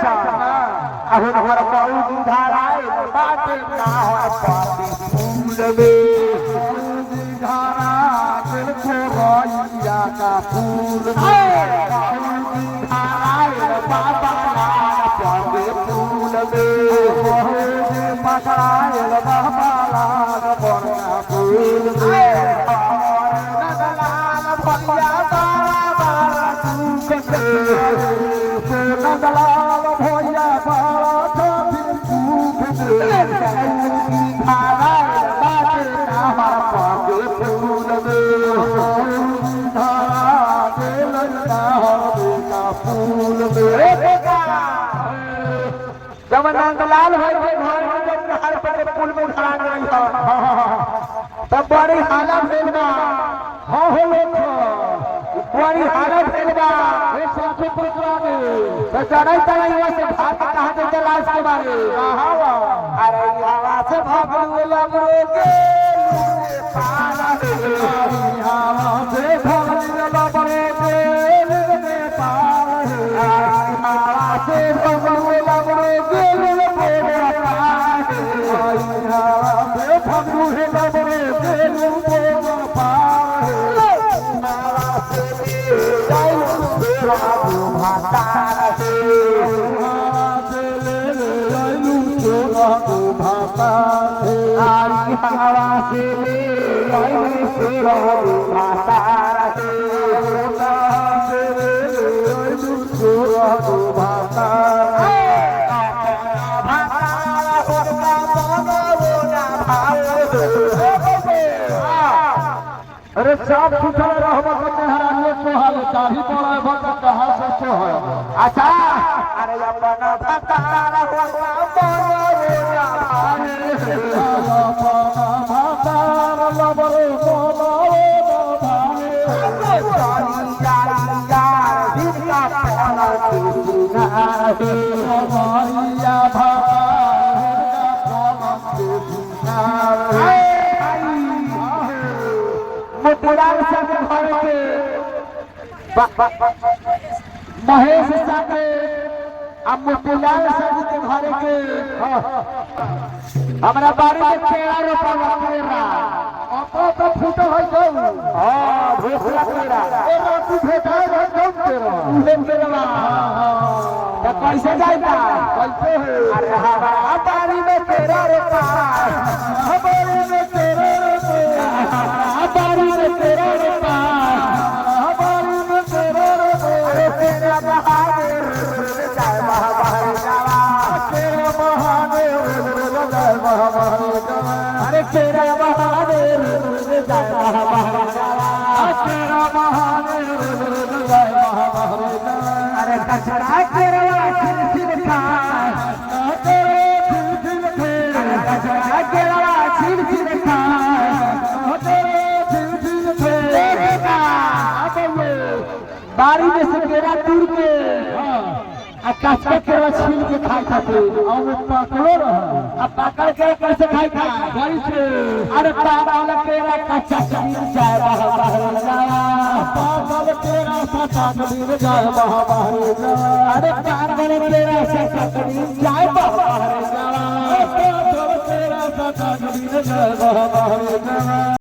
अहुन हर बहु धाराए बात ना हो पाती फूल में धारा दिल को रोइया का फूल में धाराए बाबा ना पाते फूल में पकड़ाए बाबा ना बना फूल में नदलाल भैया बाबा नदलाल भैया जब नंदलाल भाई के घर में जब नहर पर पुल में खड़ा नहीं था तब बड़ी हालत भेल बा हां हो लोग बड़ी हालत भेल बा ए साथे पुतरा ने तो चढ़ाई तलाई से भाग कहां से जलाश के बारे हां अरे हवा से भागल लग के पाला हवा से भागल लग के हवा से भागल लग के अरे साफ सुथरा रहबा के हरानिए सोहाल चाही पड़ा भक्त कहां से सोहाल अच्छा अरे अपना भतार होगा बोलोया भतार लबरे बोलोया जिसका पाला किना है भैया मोतीलाल साहब घर के महेश साहब अब मोतीलाल साहब के घर के हमरा बाड़ी में केरा रोपल केरा तो फूटो है जाऊ हां भोसला केरा केरा तू भेटा है जाऊ केरा उहे केरा तो कैसे जाइता कैसे है अरे हमारा बाड़ी में केरा रोपा हमारे में केरा रोपा बाड़ी में तेरा रोपा बाड़ी में तेरा रोपा अरे तेरा बहादुर जय महाबहादुर तेरा बहादुर जय महाबहादुर अरे तेरा बहादुर जय महाबहादुर तेरा बहादुर जय महाबहादुर अरे कचरा तेरा छिल खा तेरे कचरा तेरा छिल खा बाड़ी में से केरा तूर के आ कच्चा केरा छील के खाई खाते और वो पकड़ो रहा अब पकड़ के कैसे खाई खा बाड़ी से अरे पार वाला केरा कच्चा छील जाए बाहर बाहर जाया पार वाला केरा सच्चा छील जाए बाहर बाहर जाया अरे पार वाला केरा सच्चा छील जाए बाहर बाहर जाया पार वाला केरा सच्चा छील जाए बाहर बाहर जाया।